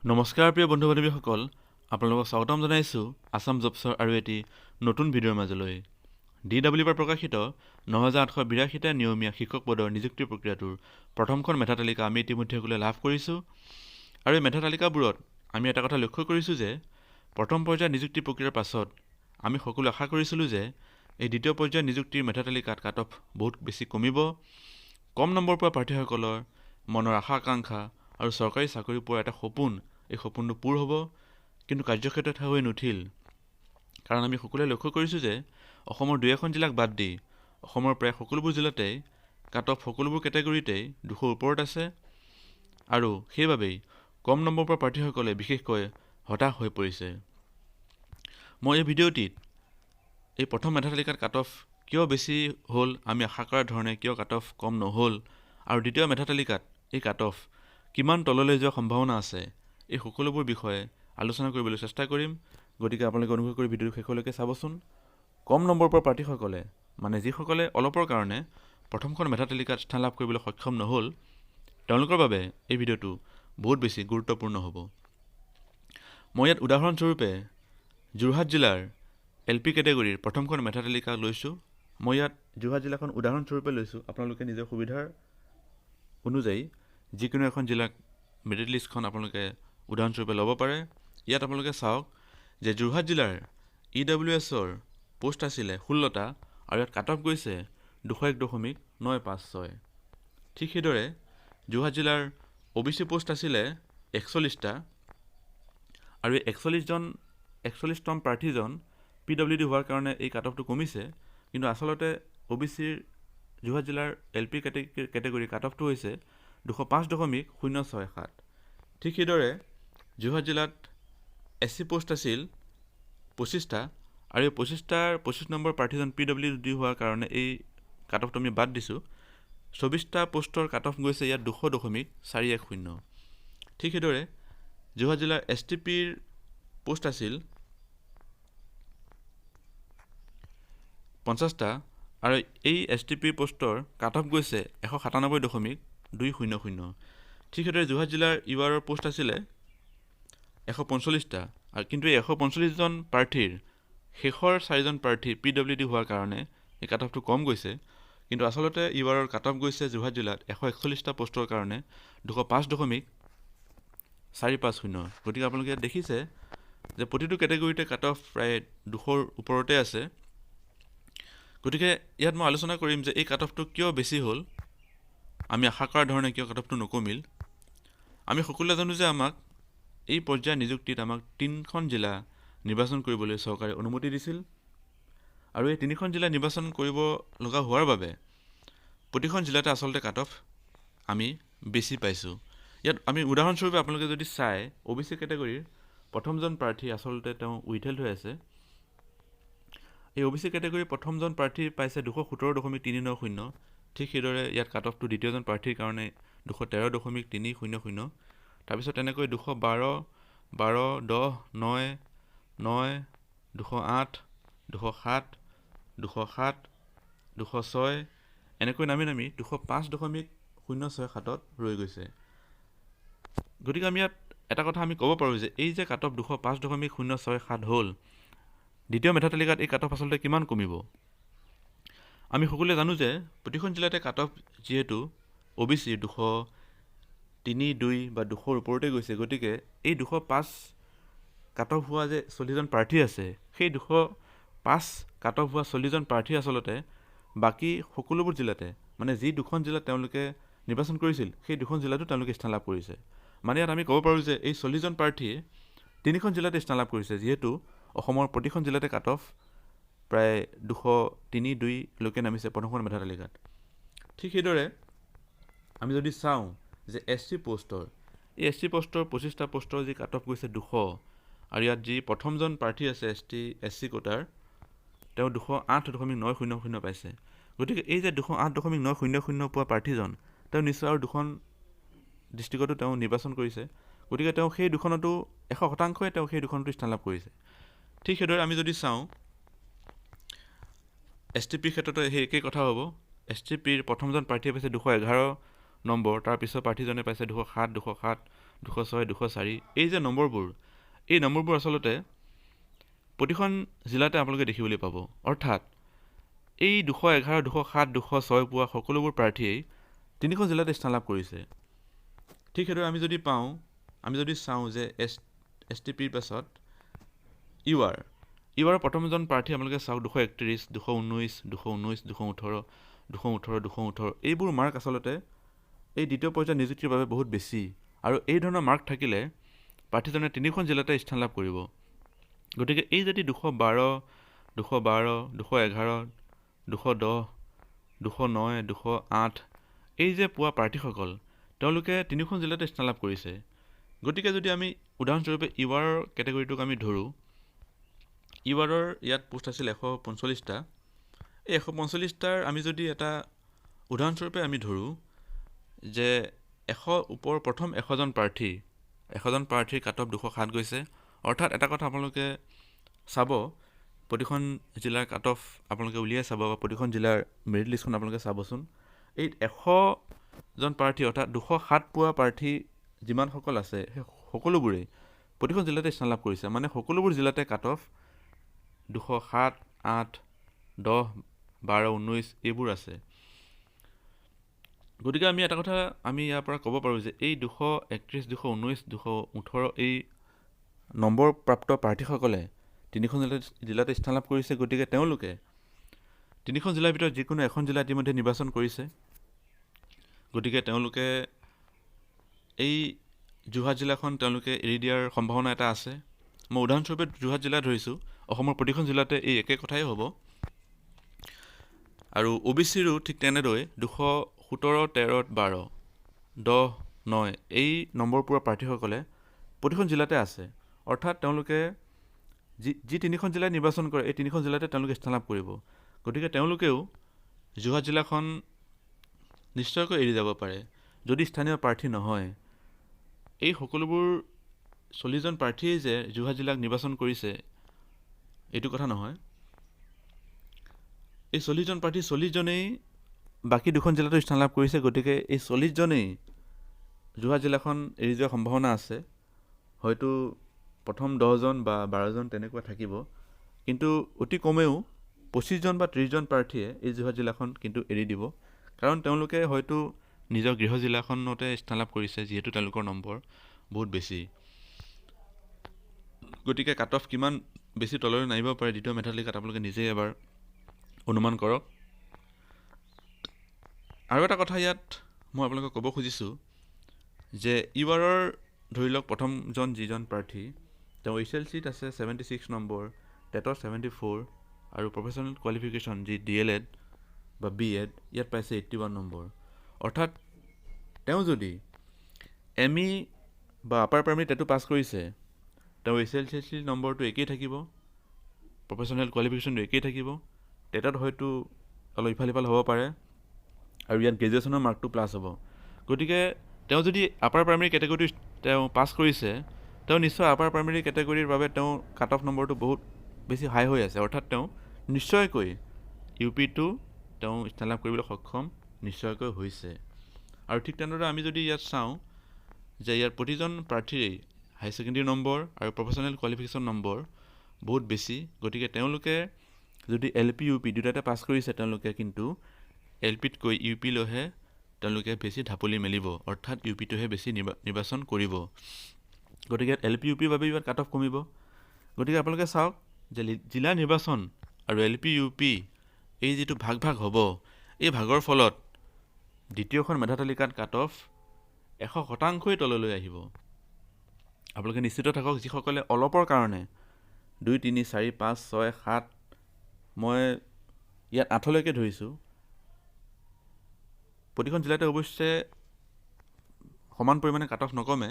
নমস্কাৰ প্ৰিয় বন্ধু বান্ধৱীসকল, আপোনালোকক স্বাগতম জনাইছোঁ আছাম জবছৰ আৰু এটি নতুন ভিডিঅ'ৰ মাজলৈ। DWৰ পৰা প্ৰকাশিত ৯,৮৮২টা নিয়মীয়া শিক্ষক পদৰ নিযুক্তি প্ৰক্ৰিয়াটোৰ প্ৰথমখন মেধা তালিকা আমি ইতিমধ্যে সকলোৱে লাভ কৰিছোঁ। আৰু এই মেধা তালিকাবোৰত আমি এটা কথা লক্ষ্য কৰিছোঁ যে প্ৰথম পৰ্যায়ৰ নিযুক্তি প্ৰক্ৰিয়াৰ পাছত আমি সকলোৱে আশা কৰিছিলোঁ যে এই দ্বিতীয় পৰ্যায়ৰ নিযুক্তিৰ মেধা তালিকাত কাট অফ বহুত বেছি কমিব। কম নম্বৰ পোৱা প্ৰাৰ্থীসকলৰ মনৰ আশা আকাংক্ষা আৰু চৰকাৰী চাকৰি পোৱাৰ এটা সপোন, এই সপোনটো পূৰ হ'ব, কিন্তু কাৰ্যক্ষেত্ৰত হৈ নুঠিল। কাৰণ আমি সকলোৱে লক্ষ্য কৰিছোঁ যে অসমৰ 2-এখন জিলাক বাদ দি অসমৰ প্ৰায় সকলোবোৰ জিলাতেই কাট অফ সকলোবোৰ কেটেগৰীতেই 200ৰ ওপৰত আছে। আৰু সেইবাবেই কম নম্বৰ পোৱা প্ৰাৰ্থীসকলে বিশেষকৈ হতাশ হৈ পৰিছে। মই এই ভিডিঅ'টিত এই প্ৰথম মেধা তালিকাত কাট অফ কিয় বেছি হ'ল, আমি আশা কৰাৰ ধৰণে কিয় কাট অফ কম নহ'ল, আৰু দ্বিতীয় মেধা তালিকাত এই কাট অফ কিমান তললৈ যোৱাৰ সম্ভাৱনা আছে, এই সকলোবোৰ বিষয়ে আলোচনা কৰিবলৈ চেষ্টা কৰিম। গতিকে আপোনালোকে অনুগ্ৰহ কৰি ভিডিঅ'টো শেষলৈকে চাবচোন। কম নম্বৰ পোৱা প্ৰাৰ্থীসকলে, মানে যিসকলে অলপৰ কাৰণে প্ৰথমখন মেধা তালিকাত স্থান লাভ কৰিবলৈ সক্ষম নহ'ল, তেওঁলোকৰ বাবে এই ভিডিঅ'টো বহুত বেছি গুৰুত্বপূৰ্ণ হ'ব। মই ইয়াত উদাহৰণস্বৰূপে যোৰহাট জিলাৰ LP কেটেগৰীৰ প্ৰথমখন মেধা তালিকা লৈছোঁ। মই ইয়াত যোৰহাট জিলাখন উদাহৰণস্বৰূপে লৈছোঁ। আপোনালোকে নিজৰ সুবিধাৰ অনুযায়ী যিকোনো এখন জিলাক মেৰিট লিষ্টখন আপোনালোকে উদাহৰণস্বৰূপে ল'ব পাৰে। ইয়াত আপোনালোকে চাওক যে যোৰহাট জিলাৰ EWSৰ পোষ্ট আছিলে 16টা আৰু ইয়াত কাট অফ গৈছে 201.956। ঠিক সেইদৰে যোৰহাট জিলাৰ OBC পোষ্ট আছিলে 41টা আৰু এই 41তম প্ৰাৰ্থীজন PWD হোৱাৰ কাৰণে এই কাট অফটো কমিছে, কিন্তু আচলতে OBCৰ যোৰহাট জিলাৰ LP কেটেগৰী কাট অফটো হৈছে 205.067। ঠিক সেইদৰে যোৰহাট জিলাত SC পোষ্ট আছিল 25টা আৰু এই 25 নম্বৰ প্ৰাৰ্থীজন PWD হোৱাৰ কাৰণে এই কাট অফটো আমি বাদ দিছোঁ। 24টা পোষ্টৰ কাট অফ গৈছে ইয়াত 200.410। ঠিক সেইদৰে যোৰহাট জিলাৰ STPৰ পোষ্ট আছিল 50টা আৰু এই STPৰ পোষ্টৰ কাট অফ গৈছে 197.200। ঠিক সেইদৰে যোৰহাট জিলাৰ URৰ পোষ্ট আছিলে 145টা আৰু কিন্তু এই 145জন প্ৰাৰ্থীৰ শেষৰ 4জন প্ৰাৰ্থী PWD হোৱাৰ কাৰণে এই কাট অফটো কম গৈছে, কিন্তু আচলতে URৰ কাট অফ গৈছে যোৰহাট জিলাত 141টা পোষ্টৰ কাৰণে 205.450। গতিকে আপোনালোকে ইয়াত দেখিছে যে প্ৰতিটো কেটেগৰীতে কাট অফ প্ৰায় 200ৰ ওপৰতে আছে। গতিকে ইয়াত মই আলোচনা কৰিম যে এই কাট অফটো কিয় বেছি হ'ল, আমি আশা কৰাৰ ধৰণে কিয় কাট অফটো নকমিল। আমি সকলোৱে জানো যে আমাক এই পৰ্যায়ৰ নিযুক্তিত আমাক 3খন জিলা নিৰ্বাচন কৰিবলৈ চৰকাৰে অনুমতি দিছিল, আৰু এই 3খন জিলা নিৰ্বাচন কৰিব লগা হোৱাৰ বাবে প্ৰতিখন জিলাতে আচলতে কাট অফ আমি বেছি পাইছোঁ। ইয়াত আমি উদাহৰণস্বৰূপে আপোনালোকে যদি চাই OBC কেটেগৰীৰ প্ৰথমজন প্ৰাৰ্থী আচলতে তেওঁ উইথহেল্ড হৈ আছে। এই OBC কেটেগৰীৰ প্ৰথমজন প্ৰাৰ্থী পাইছে 217.390। ঠিক সেইদৰে ইয়াত কাট অফটো দ্বিতীয়জন প্ৰাৰ্থীৰ কাৰণে 213.300। তাৰপিছত তেনেকৈ 212, 12, 10, 9, 9, 208, 207, 207, 206 এনেকৈ নামি 205.067ত ৰৈ গৈছে। গতিকে আমি ইয়াত এটা কথা আমি ক'ব পাৰোঁ যে এই যে কাট অফ 205.067 হ'ল, দ্বিতীয় মেধা তালিকাত এই কাট অফ আচলতে কিমান কমিব। আমি সকলোৱে জানো যে প্ৰতিখন জিলাতে কাট অফ যিহেতু OBC 203.2 বা 200ৰ ওপৰতে গৈছে, গতিকে এই 205 কাট অফ হোৱা যে 40জন প্ৰাৰ্থী আছে, সেই 205 কাট অফ হোৱা 40জন প্ৰাৰ্থী আচলতে বাকী সকলোবোৰ জিলাতে, মানে যি দুখন জিলাত তেওঁলোকে নিৰ্বাচন কৰিছিল সেই দুখন জিলাতো তেওঁলোকে স্থান লাভ কৰিছে। মানে ইয়াত আমি ক'ব পাৰোঁ যে এই 40জন প্ৰাৰ্থীয়ে 3খন জিলাতে স্থান লাভ কৰিছে, যিহেতু অসমৰ প্ৰতিখন জিলাতে কাট অফ প্ৰায় 203.2লৈকে নামিছে প্ৰথমখন মেধা তালিকাত। ঠিক সেইদৰে আমি যদি চাওঁ যে SC পোষ্টৰ, এই SC পোষ্টৰ 25টা পোষ্টৰ যি কাট অফ গৈছে 200, আৰু ইয়াত যি প্ৰথমজন প্ৰাৰ্থী আছে SC কোটাৰ, তেওঁ 208.900 পাইছে। গতিকে এই যে 208.900 পোৱা প্ৰাৰ্থীজন, তেওঁ নিশ্চয় আৰু দুখন ডিষ্ট্ৰিক্টতো তেওঁ নিৰ্বাচন কৰিছে, গতিকে তেওঁ সেই দুখনতো 100%ই তেওঁ সেই দুখনতো স্থান লাভ কৰিছে। ঠিক সেইদৰে আমি যদি চাওঁ STPৰ ক্ষেত্ৰতো সেই একেই কথা হ'ব। STPৰ প্ৰথমজন প্ৰাৰ্থীয়ে পাইছে 211 নম্বৰ, তাৰপিছত প্ৰাৰ্থীজনে পাইছে 207, 206, 204 এই যে নম্বৰবোৰ, এই নম্বৰবোৰ আচলতে প্ৰতিখন জিলাতে আপোনালোকে দেখিবলৈ পাব। অৰ্থাৎ এই 211, 207, 206 পোৱা সকলোবোৰ প্ৰাৰ্থীয়ে তিনিখন জিলাতে স্থান লাভ কৰিছে। ঠিক সেইদৰে আমি যদি চাওঁ যে এছ টি পিৰ পাছত ইউআৰৰ প্ৰথমজন প্ৰাৰ্থী আপোনালোকে চাওক 231, 219, 219, 218, 218, 218 এইবোৰ মাৰ্ক আচলতে এই দ্বিতীয় পৰ্যায়ৰ নিযুক্তিৰ বাবে বহুত বেছি, আৰু এই ধৰণৰ মাৰ্ক থাকিলে প্ৰাৰ্থীজনে তিনিখন জিলাতে স্থান লাভ কৰিব। গতিকে এই যদি 212, 211, 210, 209, 208 এই যে পোৱা প্ৰাৰ্থীসকল তেওঁলোকে তিনিখন জিলাতে স্থান লাভ কৰিছে। গতিকে যদি আমি উদাহৰণস্বৰূপে ইউআৰৰ কেটেগৰীটোক আমি ধৰোঁ, ইউআৰৰ ইয়াত পোষ্ট আছিল 145টা। এই 145টাৰ আমি যদি এটা উদাহৰণস্বৰূপে আমি ধৰোঁ যে প্ৰথম 100জন প্ৰাৰ্থীৰ কাট অফ 207 গৈছে। অৰ্থাৎ এটা কথা আপোনালোকে চাব, প্ৰতিখন জিলাৰ কাট অফ আপোনালোকে উলিয়াই চাব বা প্ৰতিখন জিলাৰ মেৰিট লিষ্টখন আপোনালোকে চাবচোন। এই 100জন প্ৰাৰ্থী অৰ্থাৎ 207 পোৱা প্ৰাৰ্থী যিমানসকল আছে সেই সকলোবোৰেই প্ৰতিখন জিলাতে স্থান লাভ কৰিছে। মানে সকলোবোৰ জিলাতে কাট অফ 207, 8, 10, 12, 19 এইবোৰ আছে। গতিকে আমি এটা কথা আমি ইয়াৰ পৰা ক'ব পাৰোঁ যে এই 231, 219, 218 এই নম্বৰ প্ৰাপ্ত প্ৰাৰ্থীসকলে তিনিখন জিলাতে স্থান লাভ কৰিছে। গতিকে তেওঁলোকে তিনিখন জিলাৰ ভিতৰত যিকোনো এখন জিলা ইতিমধ্যে নিৰ্বাচন কৰিছে। গতিকে তেওঁলোকে এই যোৰহাট জিলাখন তেওঁলোকে এৰি দিয়াৰ সম্ভাৱনা এটা আছে। মই উদাহৰণস্বৰূপে যোৰহাট জিলা ধৰিছোঁ, অসমৰ প্ৰতিখন জিলাতে এই একে কথাই হ'ব। আৰু OBCৰো ঠিক তেনেদৰে 217, 13, 12, 10, 9 এই নম্বৰ পোৱা প্ৰাৰ্থীসকলে প্ৰতিখন জিলাতে আছে। অৰ্থাৎ তেওঁলোকে যি তিনিখন জিলাই নিৰ্বাচন কৰে এই তিনিখন জিলাতে তেওঁলোকে স্থান লাভ কৰিব। গতিকে তেওঁলোকেও যোৰহাট জিলাখন নিশ্চয়কৈ এৰি যাব পাৰে যদি স্থানীয় প্ৰাৰ্থী নহয়। এই সকলোবোৰ 40জন প্ৰাৰ্থীয়ে যে যোৰহাট জিলাক নিৰ্বাচন কৰিছে এইটো কথা নহয়। এই 40জন প্ৰাৰ্থী 40জনেই বাকী দুখন জিলাতো স্থান লাভ কৰিছে। গতিকে এই 40জনেই যোৰহাট জিলাখন এৰি যোৱাৰ সম্ভাৱনা আছে। হয়তো প্ৰথম 10জন বা 12জন তেনেকুৱা থাকিব, কিন্তু অতি কমেও 25জন বা 30জন প্ৰাৰ্থীয়ে এই যোৰহাট জিলাখন কিন্তু এৰি দিব। কাৰণ তেওঁলোকে হয়তো নিজৰ গৃহ জিলাখনতে স্থান লাভ কৰিছে, যিহেতু তেওঁলোকৰ নম্বৰ বহুত বেছি। গতিকে কাট অফ কিমান বেছি তললৈ নামিব পাৰে দ্বিতীয় মেধা তালিকাত আপোনালোকে নিজেই এবাৰ অনুমান কৰক। আৰু এটা কথা ইয়াত মই আপোনালোকক ক'ব খুজিছোঁ যে ইউআৰৰ ধৰি লওক প্ৰথমজন যিজন প্ৰাৰ্থী তেওঁ HLCত আছে 76 নম্বৰ, টেটত 74 আৰু প্ৰফেশ্যনেল কোৱালিফিকেশ্যন যি DLED বা BEd ইয়াত পাইছে 81 নম্বৰ। অৰ্থাৎ তেওঁ যদি ME বা আপাৰ প্ৰাইমেৰী টেটো পাছ কৰিছে, তেওঁ HLC নম্বৰটো একেই থাকিব, প্ৰফেশ্যনেল কোৱালিফিকেশ্যনটো একেই থাকিব, টেটত হয়তো অলপ ইফাল সিফাল হ'ব পাৰে, আৰু ইয়াত গ্ৰেজুৱেশ্যনৰ মাৰ্কটো প্লাছ হ'ব। গতিকে তেওঁ যদি আপাৰ প্ৰাইমেৰী কেটেগৰীটো তেওঁ পাছ কৰিছে, তেওঁ নিশ্চয় আপাৰ প্ৰাইমেৰী কেটেগৰীৰ বাবে তেওঁ কাট অফ নম্বৰটো বহুত বেছি হাই হৈ আছে। অৰ্থাৎ তেওঁ নিশ্চয়কৈ UPটো তেওঁ স্থান লাভ কৰিবলৈ সক্ষম নিশ্চয়কৈ হৈছে। আৰু ঠিক তেনেদৰে আমি যদি ইয়াত চাওঁ যে ইয়াৰ প্ৰতিজন প্ৰাৰ্থীৰেই হাই ছেকেণ্ডেৰী নম্বৰ আৰু প্ৰফেশ্যনেল কোৱালিফিকেশ্যন নম্বৰ বহুত বেছি। গতিকে তেওঁলোকে যদি LP UP দুটাতে পাছ কৰিছে, তেওঁলোকে কিন্তু LPতকৈ UPলৈহে তেওঁলোকে বেছি ঢাপলি মেলিব, অৰ্থাৎ UPটোহে বেছি নিৰ্বাচন কৰিব। গতিকে LP UPৰ বাবে ইয়াত কাট অফ কমিব। গতিকে আপোনালোকে চাওক যে জিলা নিৰ্বাচন আৰু LP UP এই যিটো ভাগ হ'ব, এই ভাগৰ ফলত দ্বিতীয়খন মেধা তালিকাত কাট অফ 100% তললৈ আহিব। আপোনালোকে নিশ্চিত থাকক, যিসকলে অলপৰ কাৰণে 2, 3, 4, 5, 6, 7 মই ইয়াত 8লৈকে ধৰিছোঁ। প্ৰতিখন জিলাতে অৱশ্যে সমান পৰিমাণে কাট অফ নকমে।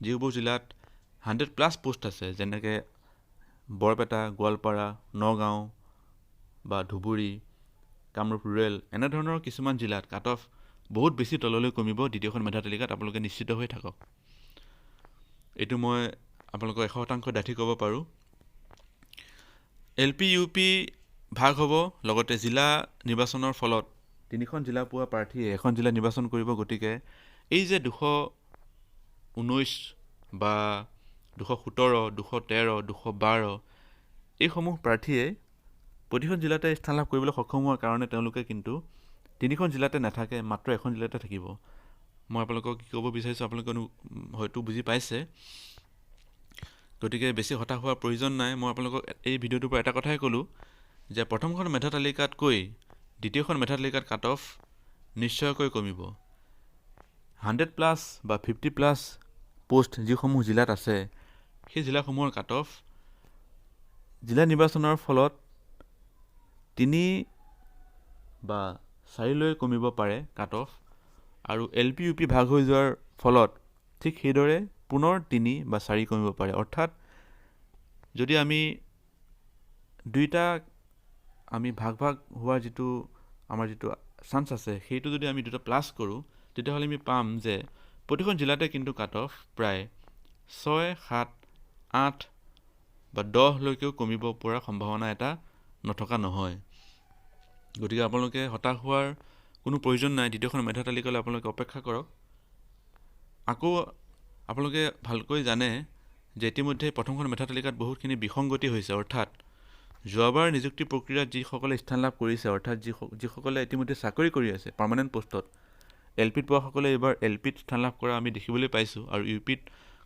যিবোৰ জিলাত 100+ পোষ্ট আছে, যেনেকৈ বৰপেটা, গোৱালপাৰা, নগাঁও বা ধুবুৰী, কামৰূপ ৰুৰেল, এনেধৰণৰ কিছুমান জিলাত কাট অফ বহুত বেছি তললৈ কমিব দ্বিতীয়খন মেধা তালিকাত। আপোনালোকে নিশ্চিত হৈ থাকক, এইটো মই আপোনালোকক 100% ডাঠি ক'ব পাৰোঁ। LP UP ভাগ হ'ব, লগতে জিলা নিৰ্বাচনৰ ফলত তিনিখন জিলা পোৱা প্ৰাৰ্থীয়ে এখন জিলা নিৰ্বাচন কৰিব। গতিকে এই যে 219 বা 217, 213, 212 এইসমূহ প্ৰাৰ্থীয়ে প্ৰতিখন জিলাতে স্থান লাভ কৰিবলৈ সক্ষম হোৱাৰ কাৰণে তেওঁলোকে কিন্তু 3খন জিলাতে নাথাকে, মাত্ৰ এখন জিলাতে থাকিব। মই আপোনালোকক কি ক'ব বিচাৰিছোঁ আপোনালোকে হয়তো বুজি পাইছে। গতিকে বেছি হতাশ হোৱাৰ প্ৰয়োজন নাই। মই আপোনালোকক এই ভিডিঅ'টোৰ পৰা এটা কথাই ক'লোঁ যে প্ৰথমখন মেধা তালিকাতকৈ দ্বিতীয়খন মেধা তালিকাত কাট অফ নিশ্চয়কৈ কমিব। 100+ বা 50+ পোষ্ট যিসমূহ জিলাত আছে সেই জিলাসমূহৰ কাট অফ জিলা নিৰ্বাচনৰ ফলত 3 বা 4লৈ কমিব পাৰে কাট অফ, আৰু LP UP ভাগ হৈ যোৱাৰ ফলত ঠিক সেইদৰে পুনৰ 3 বা 4 কমিব পাৰে। অৰ্থাৎ যদি আমি দুইটা ভাগ হোৱাৰ আমাৰ যিটো চান্স আছে সেইটো যদি আমি দুটা প্লাছ কৰোঁ তেতিয়াহ'লে আমি পাম যে প্ৰতিখন জিলাতে কিন্তু কাট অফ প্ৰায় 6, 7, 8 বা 10লৈকেও কমিব পৰাৰ সম্ভাৱনা এটা নথকা নহয়। গতিকে আপোনালোকে হতাশ হোৱাৰ কোনো প্ৰয়োজন নাই। দ্বিতীয়খন মেধা তালিকালৈ আপোনালোকে অপেক্ষা কৰক। আকৌ আপোনালোকে ভালকৈ জানে যে ইতিমধ্যে প্ৰথমখন মেধা তালিকাত বহুতখিনি বিসংগতি হৈছে। অৰ্থাৎ যোৱাবাৰ নিযুক্তি প্ৰক্ৰিয়াত যিসকলে স্থান লাভ কৰিছে, অৰ্থাৎ যিসকলে ইতিমধ্যে চাকৰি কৰি আছে পাৰ্মানেণ্ট পোষ্টত, LPত পোৱাসকলে এইবাৰ LPত স্থান লাভ কৰা আমি দেখিবলৈ পাইছোঁ, আৰু UPত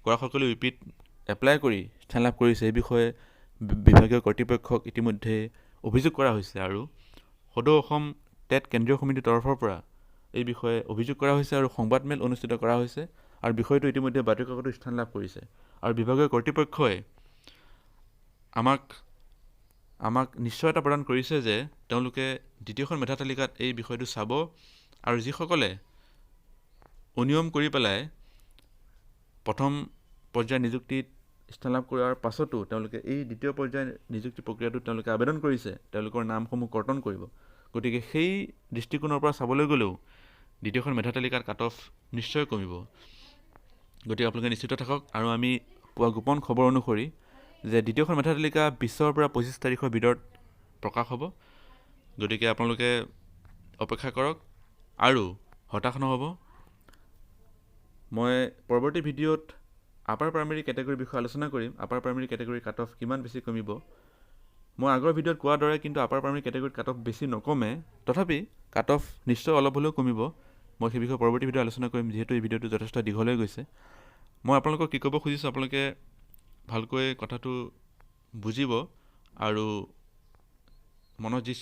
কৰাসকলে UPত এপ্লাই কৰি স্থান লাভ কৰিছে। এই বিষয়ে বিভাগীয় কৰ্তৃপক্ষক ইতিমধ্যে অভিযোগ কৰা হৈছে, আৰু সদৌ অসম টেট কেন্দ্ৰীয় সমিতিৰ তৰফৰ পৰা এই বিষয়ে অভিযোগ কৰা হৈছে আৰু সংবাদমেল অনুষ্ঠিত কৰা হৈছে, আৰু বিষয়টো ইতিমধ্যে বাতৰি কাকতো স্থান লাভ কৰিছে। আৰু বিভাগীয় কৰ্তৃপক্ষই আমাক নিশ্চয়তা প্ৰদান কৰিছে যে তেওঁলোকে দ্বিতীয়খন মেধা তালিকাত এই বিষয়টো চাব, আৰু যিসকলে অনিয়ম কৰি পেলাই প্ৰথম পৰ্যায়ৰ নিযুক্তিত স্থান লাভ কৰাৰ পাছতো তেওঁলোকে এই দ্বিতীয় পৰ্যায়ৰ নিযুক্তি প্ৰক্ৰিয়াটোত তেওঁলোকে আবেদন কৰিছে, তেওঁলোকৰ নামসমূহ কৰ্তন কৰিব। গতিকে সেই দৃষ্টিকোণৰ পৰা চাবলৈ গ'লেও দ্বিতীয়খন মেধা তালিকাত কাট অফ নিশ্চয় কমিব। গতিকে আপোনালোকে নিশ্চিত থাকক। আৰু আমি পোৱা গোপন খবৰ অনুসৰি যে দ্বিতীয়খন মেধা তালিকা 20 পৰা 25 তাৰিখৰ ভিতৰত প্ৰকাশ হ'ব। গতিকে আপোনালোকে অপেক্ষা কৰক আৰু হতাশ নহ'ব। মই পৰৱৰ্তী ভিডিঅ'ত আপাৰ প্ৰাইমেৰী কেটেগৰীৰ বিষয়ে আলোচনা কৰিম। আপাৰ প্ৰাইমেৰী কেটেগৰীৰ কাট অফ কিমান বেছি কমিব। মই আগৰ ভিডিঅ'ত কোৱাৰ দৰে কিন্তু আপাৰ প্ৰাইমেৰী কেটেগৰীত কাট অফ বেছি নকমে, তথাপি কাট অফ নিশ্চয় অলপ হ'লেও কমিব। মই সেই বিষয়ে পৰৱৰ্তী ভিডিঅ' আলোচনা কৰিম, যিহেতু এই ভিডিঅ'টো যথেষ্ট দীঘল হৈ গৈছে। মই আপোনালোকক কি ক'ব খুজিছোঁ, আপোনালোকে ভালকৈ কথাটো বুজিব আৰু মনত যি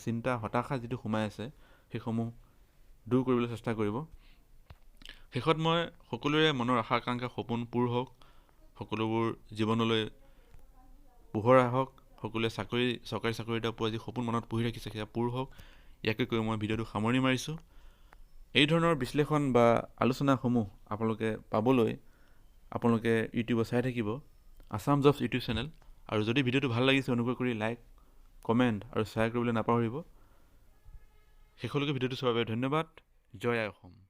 চিন্তা হতাশা যিটো সোমাই আছে সেইসমূহ দূৰ কৰিবলৈ চেষ্টা কৰিব। শেষত মই সকলোৰে মনৰ আশা আকাংক্ষা সপোন পূৰ হওক, সকলোবোৰ জীৱনলৈ পোহৰ আহক, সকলোৱে চৰকাৰী চাকৰি এটা পোৱা যি সপোন মনত পুহি ৰাখিছে সেয়া পূৰ হওক, ইয়াকে কৈ মই ভিডিঅ'টো সামৰণি মাৰিছোঁ। এই ধৰণৰ বিশ্লেষণ বা আলোচনাসমূহ আপোনালোকে পাবলৈ আপোনালোকে ইউটিউবত চাই থাকিব আছাম জবছ ইউটিউব চেনেল। আৰু যদি ভিডিঅ'টো ভাল লাগিছে অনুগ্ৰহ কৰি লাইক, কমেণ্ট আৰু শ্বেয়াৰ কৰিবলৈ নাপাহৰিব। শেষলৈকে ভিডিঅ'টো চোৱাৰ বাবে ধন্যবাদ। জয় আই অসম।